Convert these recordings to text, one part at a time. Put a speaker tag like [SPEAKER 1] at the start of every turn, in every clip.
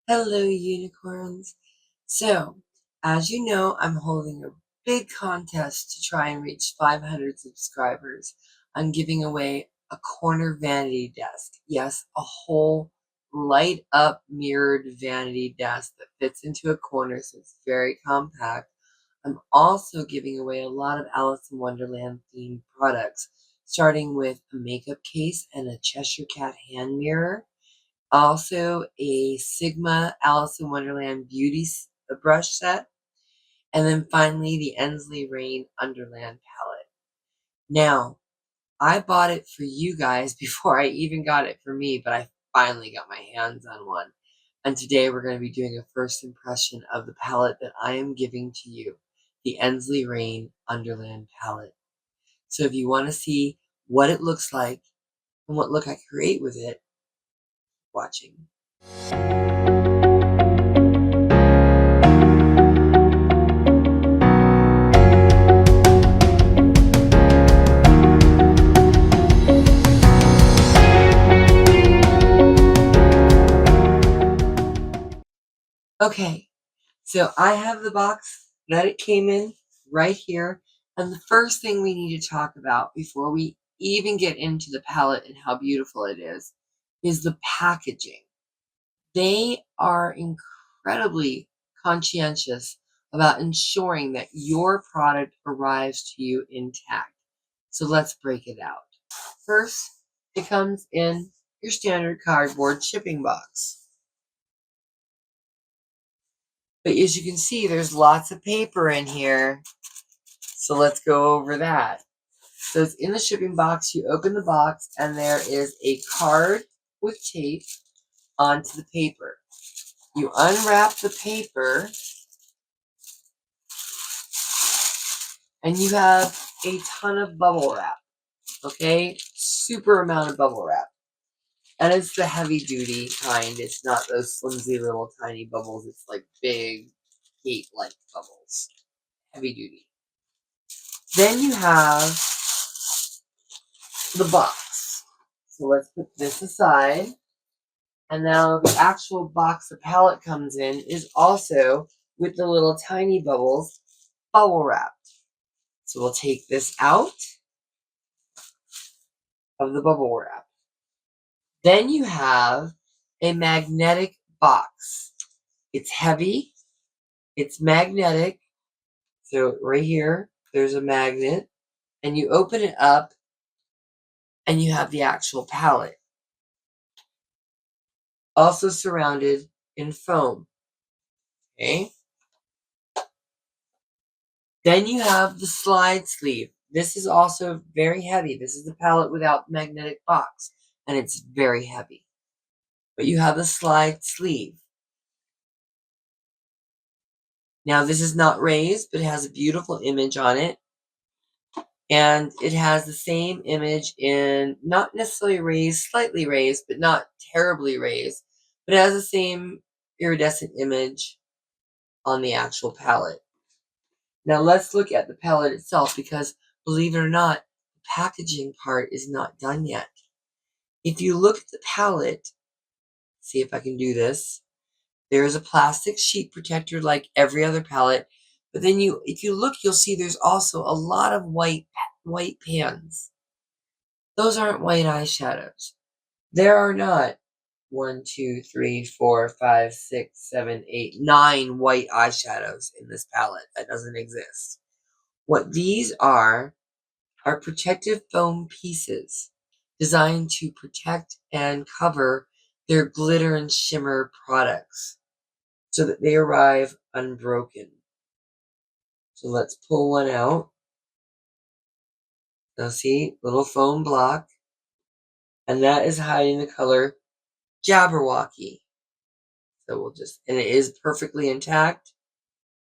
[SPEAKER 1] Hello, unicorns. So, as you know, I'm holding a big contest to try and reach 500 subscribers. I'm giving away a corner vanity desk. Yes, a whole light up mirrored vanity desk that fits into a corner, so it's very compact. I'm also giving away a lot of Alice in Wonderland themed products, starting with a makeup case and a Cheshire Cat hand mirror. Also a Sigma Alice in Wonderland beauty brush set. And then finally the Ensley Rain Underland palette. Now, I bought it for you guys before I even got it for me, but I finally got my hands on one. And today we're going to be doing a first impression of the palette that I am giving to you, the Ensley Rain Underland palette. So if you want to see what it looks like and what look I create with it, watching. Okay, so I have the box that it came in right here. And the first thing we need to talk about before we even get into the palette and how beautiful it is the packaging. They are incredibly conscientious about ensuring that your product arrives to you intact. So let's break it out. First, it comes in your standard cardboard shipping box. But as you can see, there's lots of paper in here. So let's go over that. So it's in the shipping box. You open the box and there is a card with tape onto the paper. You unwrap the paper and you have a ton of bubble wrap. Okay? Super amount of bubble wrap. And it's the heavy duty kind. It's not those flimsy little tiny bubbles. It's like big gate-like bubbles. Heavy duty. Then you have the box. So let's put this aside. And now the actual box the palette comes in is also with the little tiny bubbles bubble wrapped. So we'll take this out of the bubble wrap. Then you have a magnetic box. It's heavy. It's magnetic. So right here, there's a magnet. And you open it up and you have the actual palette. Also surrounded in foam. Okay. Then you have the slide sleeve. This is also very heavy. This is the palette without magnetic box, and it's very heavy. But you have the slide sleeve. Now, this is not raised, but it has a beautiful image on it. And it has the same image in not necessarily raised, slightly raised, but not terribly raised. But it has the same iridescent image on the actual palette. Now let's look at the palette itself because, believe it or not, the packaging part is not done yet. If you look at the palette, see if I can do this, there is a plastic sheet protector like every other palette, but then if you look, you'll see there's also a lot of white pans. Those aren't white eyeshadows. There are not 1, 2, 3, 4, 5, 6, 7, 8, 9 white eyeshadows in this palette. That doesn't exist. What these are protective foam pieces designed to protect and cover their glitter and shimmer products so that they arrive unbroken. So let's pull one out. Now see, little foam block. And that is hiding the color Jabberwocky. So and it is perfectly intact.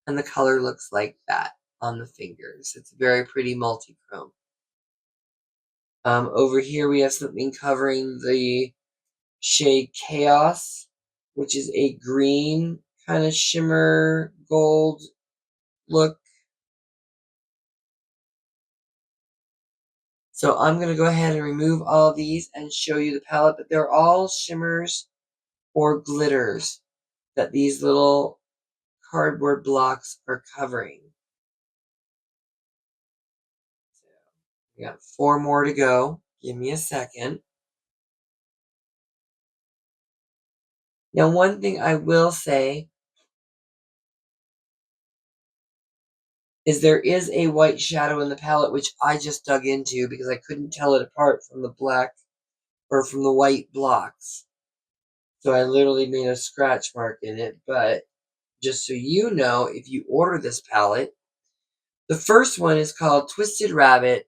[SPEAKER 1] And the color looks like that on the fingers. It's very pretty multi-chrome. Over here we have something covering the shade Chaos, which is a green kind of shimmer gold look. So I'm going to go ahead and remove all of these and show you the palette, but they're all shimmers or glitters. that these little cardboard blocks are covering. So we got 4 more to go. Give me a second. Now, one thing I will say is there is a white shadow in the palette, which I just dug into because I couldn't tell it apart from the black or from the white blocks. So I literally made a scratch mark in it. But just so you know, if you order this palette, the first one is called Twisted Rabbit,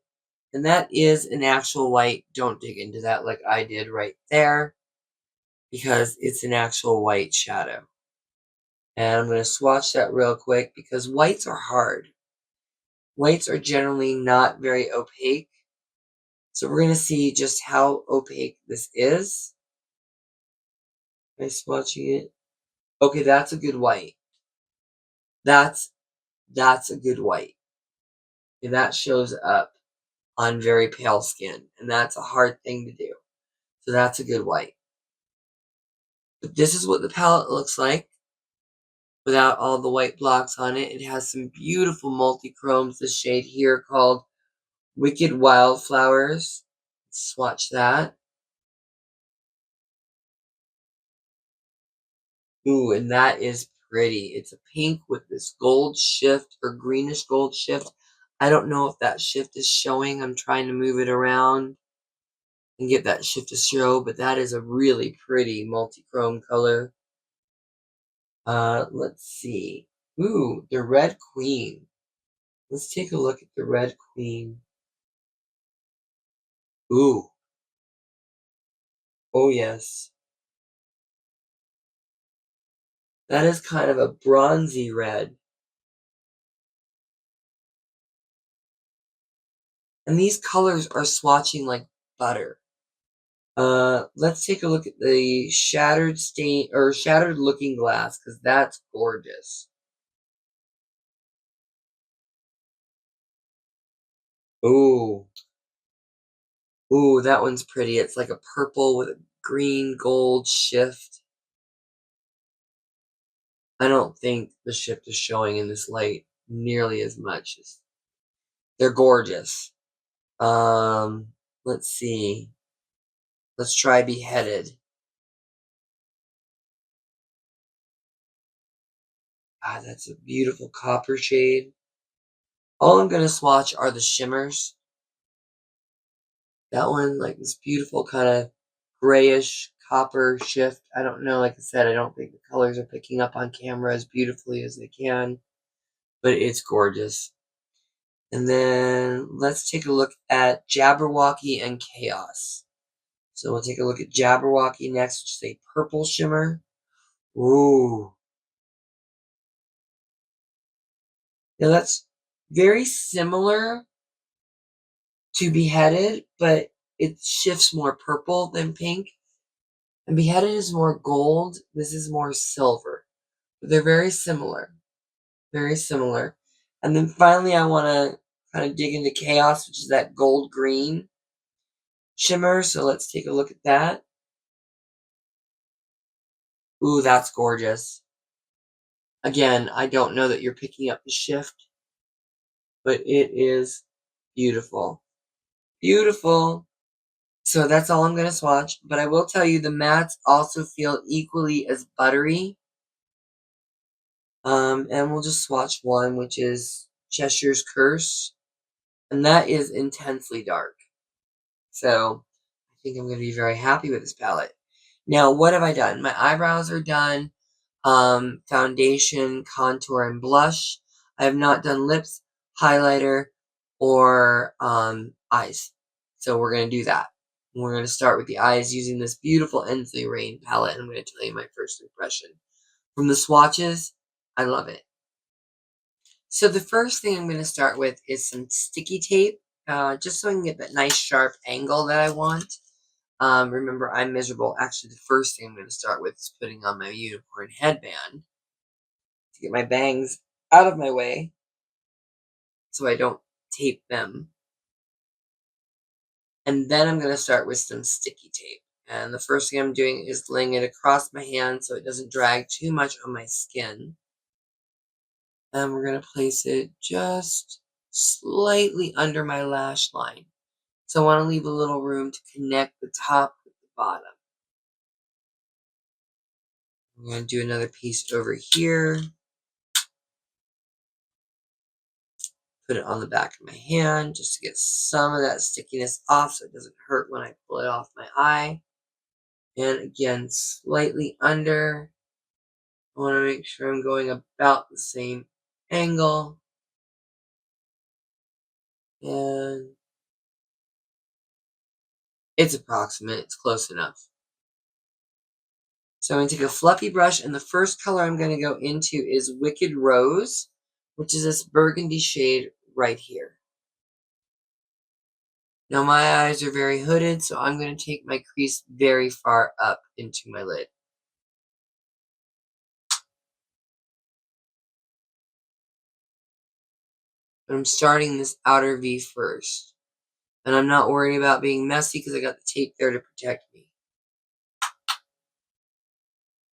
[SPEAKER 1] and that is an actual white. Don't dig into that like I did right there, because it's an actual white shadow. And I'm going to swatch that real quick because whites are hard. Whites are generally not very opaque. So we're going to see just how opaque this is. Am I swatching it? Okay, that's a good white. That's a good white. And that shows up on very pale skin. And that's a hard thing to do. So that's a good white. But this is what the palette looks like without all the white blocks on it. It has some beautiful multi-chromes. This shade here called Wicked Wildflowers. Swatch that. Ooh, and that is pretty. It's a pink with this gold shift or greenish gold shift. I don't know if that shift is showing. I'm trying to move it around and get that shift to show, but that is a really pretty multi-chrome color. Let's see. Ooh, the Red Queen. Let's take a look at the Red Queen. Ooh. Oh, yes. That is kind of a bronzy red. And these colors are swatching like butter. Let's take a look at the Shattered Stain or Shattered Looking Glass, because that's gorgeous. Ooh. Ooh, that one's pretty. It's like a purple with a green gold shift. I don't think the shift is showing in this light nearly as much as they're gorgeous. Let's see. Let's try Beheaded. Ah, that's a beautiful copper shade. All I'm gonna swatch are the shimmers. That one, like this beautiful kind of grayish copper shift. I don't know, like I said, I don't think the colors are picking up on camera as beautifully as they can, but it's gorgeous. And then let's take a look at Jabberwocky and Chaos. So we'll take a look at Jabberwocky next, which is a purple shimmer. Ooh. Now that's very similar to Beheaded, but it shifts more purple than pink. And Beheaded is more gold. This is more silver. But they're very similar. Very similar. And then finally, I want to kind of dig into Chaos, which is that gold green shimmer. So let's take a look at that. Ooh, that's gorgeous. Again, I don't know that you're picking up the shift, but it is beautiful. Beautiful. So that's all I'm going to swatch. But I will tell you the mattes also feel equally as buttery. And we'll just swatch one, which is Cheshire's Curse. And that is intensely dark. So I think I'm going to be very happy with this palette. Now, what have I done? My eyebrows are done. Foundation, contour, and blush. I have not done lips, highlighter, or eyes. So we're going to do that. We're going to start with the eyes using this beautiful Ensley Rain palette. And I'm going to tell you my first impression. From the swatches, I love it. So the first thing I'm going to start with is some sticky tape, just so I can get that nice sharp angle that I want. Remember, I'm miserable. Actually, the first thing I'm going to start with is putting on my unicorn headband to get my bangs out of my way so I don't tape them. And then I'm going to start with some sticky tape. And the first thing I'm doing is laying it across my hand so it doesn't drag too much on my skin. And we're going to place it just slightly under my lash line. So I want to leave a little room to connect the top with the bottom. I'm going to do another piece over here. Put it on the back of my hand just to get some of that stickiness off so it doesn't hurt when I pull it off my eye. And again, slightly under. I want to make sure I'm going about the same angle. And it's approximate, it's close enough. So I'm going to take a fluffy brush, and the first color I'm going to go into is Wicked Rose, which is this burgundy shade right here. Now my eyes are very hooded, so I'm going to take my crease very far up into my lid. But I'm starting this outer V first. And I'm not worried about being messy because I got the tape there to protect me.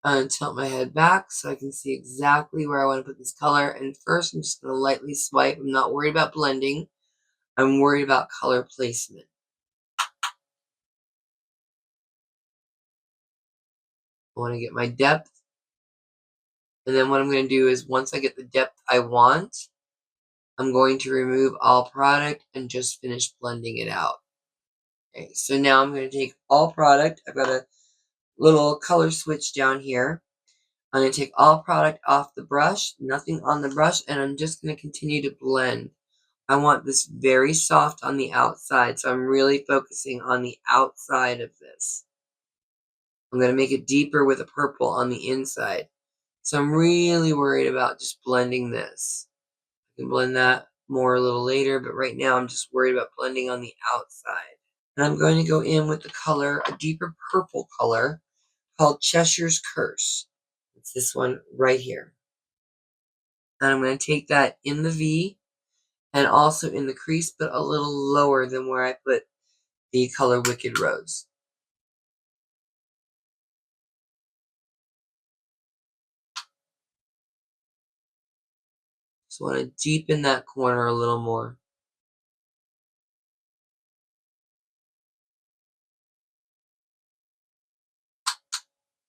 [SPEAKER 1] I'm going to tilt my head back so I can see exactly where I want to put this color. And first, I'm just going to lightly swipe. I'm not worried about blending. I'm worried about color placement. I want to get my depth. And then what I'm going to do is once I get the depth I want, I'm going to remove all product and just finish blending it out. Okay, so now I'm going to take all product. I've got a little color switch down here. I'm going to take all product off the brush, nothing on the brush, and I'm just going to continue to blend. I want this very soft on the outside, so I'm really focusing on the outside of this. I'm going to make it deeper with a purple on the inside. So I'm really worried about just blending this. I can blend that more a little later, but right now I'm just worried about blending on the outside. And I'm going to go in with the color, a deeper purple color, called Cheshire's Curse. It's this one right here. And I'm going to take that in the V and also in the crease, but a little lower than where I put the color Wicked Rose. So I want to deepen that corner a little more.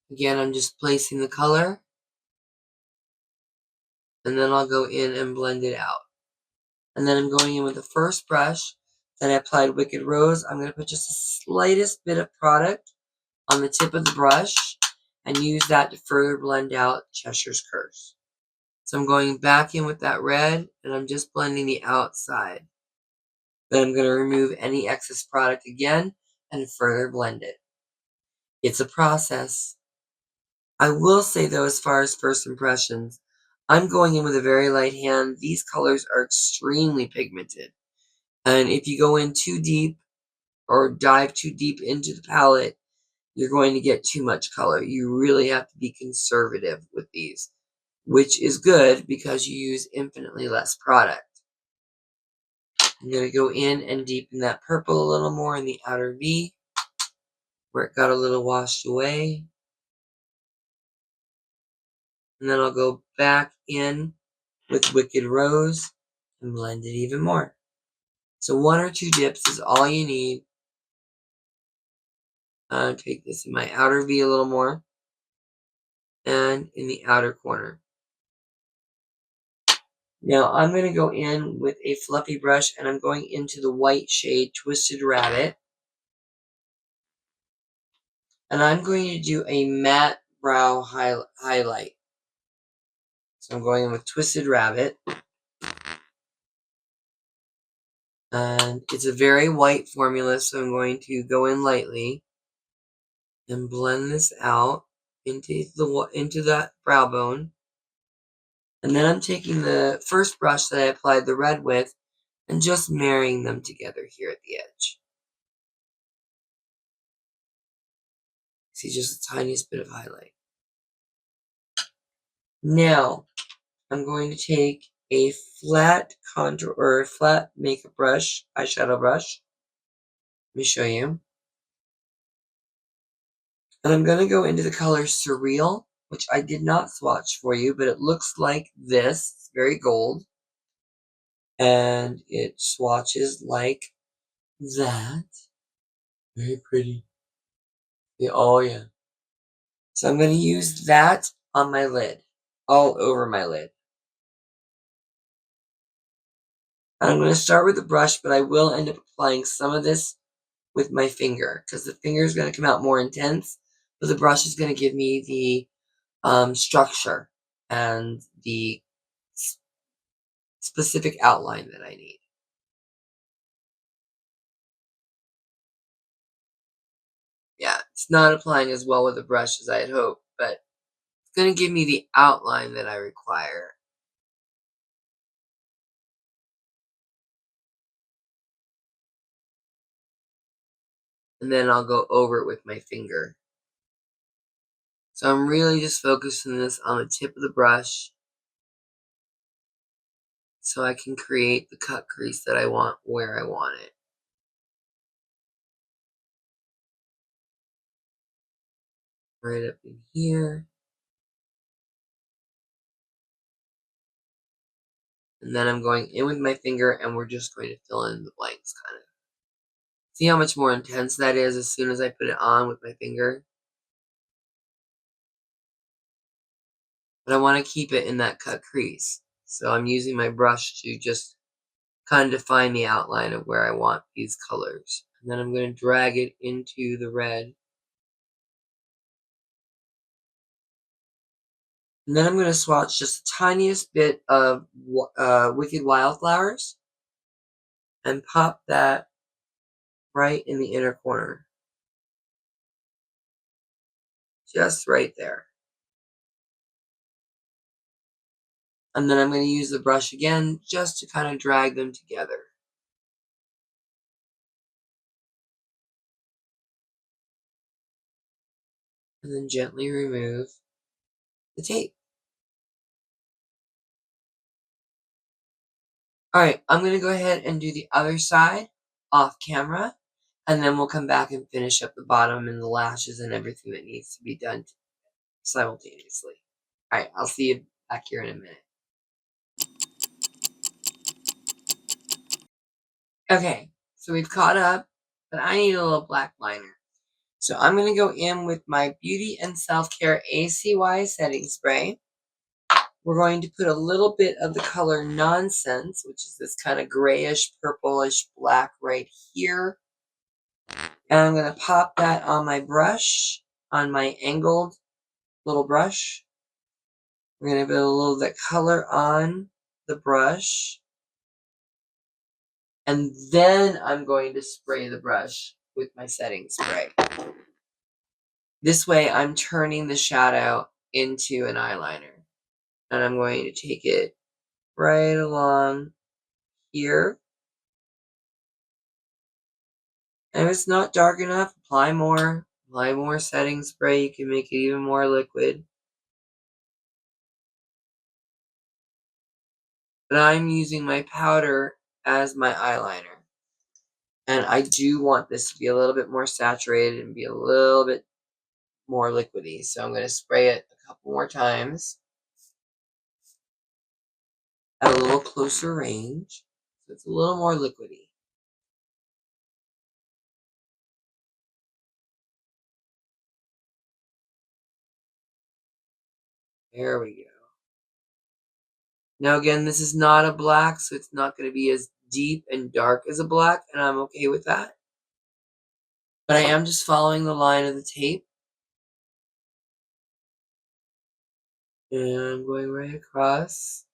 [SPEAKER 1] Again, I'm just placing the color, and then I'll go in and blend it out. And then I'm going in with the first brush that I applied Wicked Rose. I'm going to put just the slightest bit of product on the tip of the brush and use that to further blend out Cheshire's Curse. So I'm going back in with that red, and I'm just blending the outside. Then I'm going to remove any excess product again and further blend it. It's a process. I will say though, as far as first impressions, I'm going in with a very light hand. These colors are extremely pigmented. And if you go in too deep or dive too deep into the palette, you're going to get too much color. You really have to be conservative with these, which is good because you use infinitely less product. I'm going to go in and deepen that purple a little more in the outer V, where it got a little washed away. And then I'll go back in with Wicked Rose and blend it even more. So 1 or 2 dips is all you need. Take this in my outer V a little more and in the outer corner. Now I'm going to go in with a fluffy brush, and I'm going into the white shade Twisted Rabbit. And I'm going to do a matte brow highlight. So I'm going in with Twisted Rabbit. And it's a very white formula, so I'm going to go in lightly and blend this out into that brow bone. And then I'm taking the first brush that I applied the red with and just marrying them together here at the edge. See, just the tiniest bit of highlight. Now, I'm going to take a flat contour or a flat makeup brush, eyeshadow brush. Let me show you. And I'm going to go into the color Surreal, which I did not swatch for you, but it looks like this. It's very gold. And it swatches like that. Very pretty. Yeah, oh, yeah. So I'm going to use that on my lid, all over my lid. And I'm going to start with the brush, but I will end up applying some of this with my finger because the finger is going to come out more intense, but the brush is going to give me the structure and the specific outline that I need. Yeah, it's not applying as well with the brush as I had hoped, but it's going to give me the outline that I require. And then I'll go over it with my finger. So I'm really just focusing this on the tip of the brush so I can create the cut crease that I want where I want it. Right up in here. And then I'm going in with my finger and we're just going to fill in the blanks kind of. See how much more intense that is as soon as I put it on with my finger? But I want to keep it in that cut crease. So I'm using my brush to just kind of define the outline of where I want these colors. And then I'm going to drag it into the red. And then I'm going to swatch just the tiniest bit of Wicked Wildflowers and pop that right in the inner corner. Just right there. And then I'm going to use the brush again just to kind of drag them together. And then gently remove the tape. Alright, I'm going to go ahead and do the other side off camera. And then we'll come back and finish up the bottom and the lashes and everything that needs to be done simultaneously. Alright, I'll see you back here in a minute. Okay, so we've caught up, but I need a little black liner. So I'm going to go in with my Beauty and Self-Care ACY setting spray. We're going to put a little bit of the color Nonsense, which is this kind of grayish, purplish black right here. And I'm going to pop that on my brush, on my angled little brush. We're going to put a little of that color on the brush. And then I'm going to spray the brush with my setting spray. This way I'm turning the shadow into an eyeliner. And I'm going to take it right along here. And if it's not dark enough, apply more setting spray. You can make it even more liquid. But I'm using my powder as my eyeliner. And I do want this to be a little bit more saturated and be a little bit more liquidy. So I'm going to spray it a couple more times at a little closer range. So it's a little more liquidy. There we go. Now again, this is not a black, so it's not going to be as deep and dark as a black, and I'm okay with that. But I am just following the line of the tape. And I'm going right across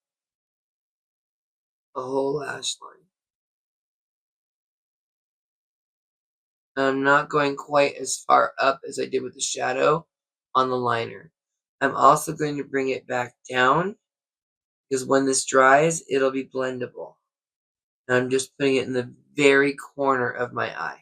[SPEAKER 1] the whole lash line. And I'm not going quite as far up as I did with the shadow on the liner. I'm also going to bring it back down because when this dries, it'll be blendable. And I'm just putting it in the very corner of my eye.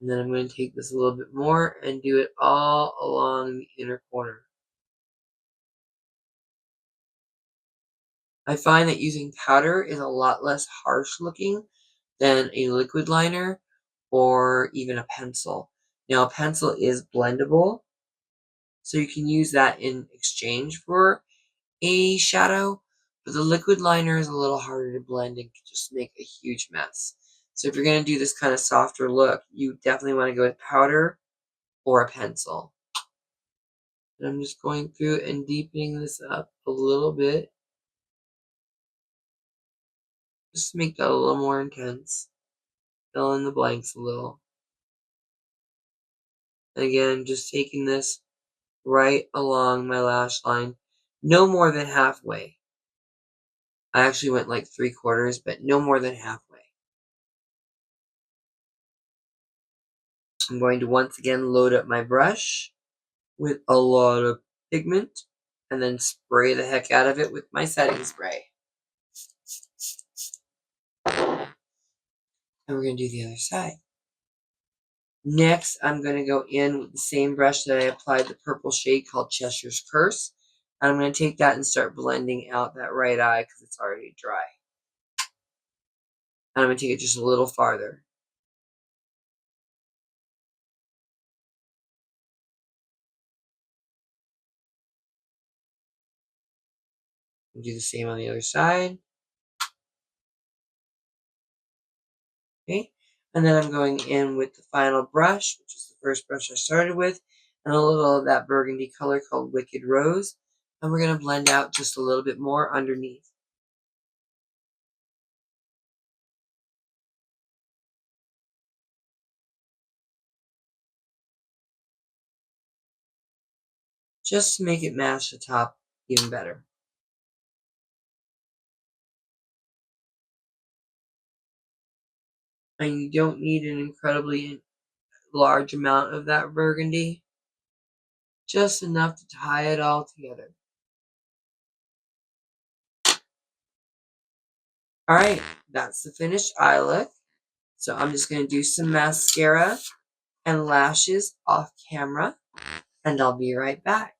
[SPEAKER 1] And then I'm going to take this a little bit more and do it all along the inner corner. I find that using powder is a lot less harsh looking than a liquid liner, or even a pencil. Now, a pencil is blendable, so you can use that in exchange for a shadow, but the liquid liner is a little harder to blend and can just make a huge mess. So if you're going to do this kind of softer look, you definitely want to go with powder or a pencil. And I'm just going through and deepening this up a little bit, just to make that a little more intense. Fill in the blanks a little. And again, just taking this right along my lash line, no more than halfway. I actually went like 3/4, but no more than halfway. I'm going to once again load up my brush with a lot of pigment and then spray the heck out of it with my setting spray. And we're going to do the other side. Next, I'm going to go in with the same brush that I applied the purple shade called Cheshire's Curse. And I'm going to take that and start blending out that right eye because it's already dry. And I'm going to take it just a little farther. And do the same on the other side. Okay. And then I'm going in with the final brush, which is the first brush I started with, and a little of that burgundy color called Wicked Rose. And we're going to blend out just a little bit more underneath. Just to make it match the top even better. And you don't need an incredibly large amount of that burgundy. Just enough to tie it all together. Alright, that's the finished eye look. So I'm just going to do some mascara and lashes off camera. And I'll be right back.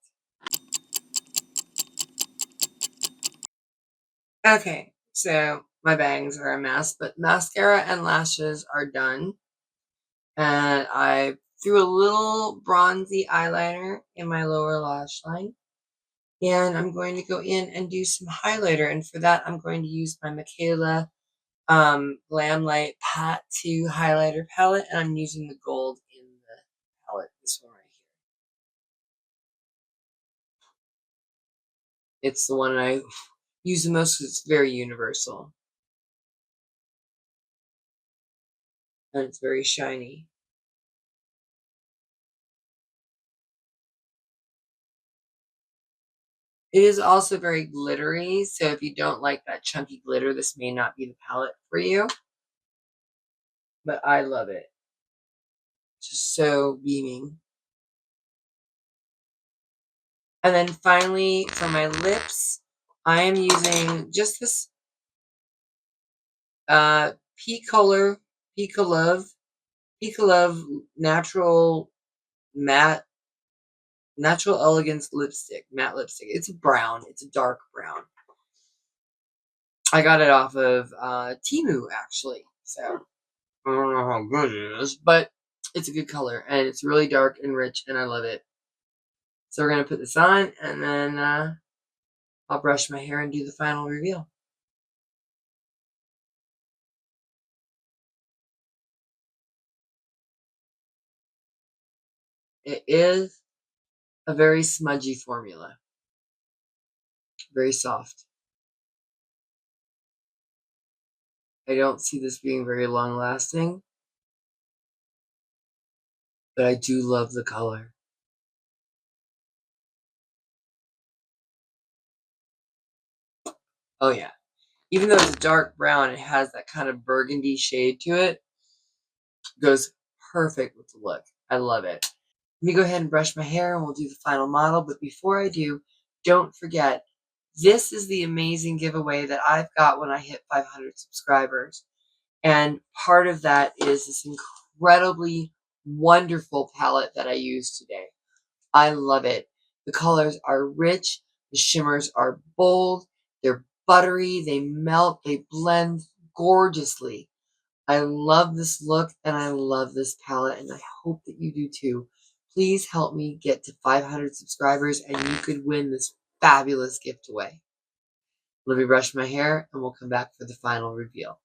[SPEAKER 1] Okay, so my bangs are a mess, but mascara and lashes are done. And I threw a little bronzy eyeliner in my lower lash line. And I'm going to go in and do some highlighter. And for that, I'm going to use my Michaela Lamplight Pat 2 highlighter palette. And I'm using the gold in the palette, this one right here. It's the one I use the most because it's very universal. And it's very shiny. It is also very glittery, so if you don't like that chunky glitter, this may not be the palette for you. But I love it. Just so beaming. And then finally, for my lips, I am using just this P-Color, P-Colove Natural Matte, Natural Elegance lipstick, matte lipstick. It's a brown. It's a dark brown. I got it off of Temu, actually. So I don't know how good it is, but it's a good color, and it's really dark and rich, and I love it. So we're going to put this on, and then I'll brush my hair and do the final reveal. It is a very smudgy formula. Very soft. I don't see this being very long lasting, but I do love the color. Oh yeah. Even though it's dark brown, it has that kind of burgundy shade to it. Goes perfect with the look. I love it. Let me go ahead and brush my hair and we'll do the final model. But before I do, don't forget, this is the amazing giveaway that I've got when I hit 500 subscribers. And part of that is this incredibly wonderful palette that I used today. I love it. The colors are rich. The shimmers are bold. They're buttery. They melt. They blend gorgeously. I love this look and I love this palette, and I hope that you do too. Please help me get to 500 subscribers and you could win this fabulous gift away. Let me brush my hair and we'll come back for the final reveal.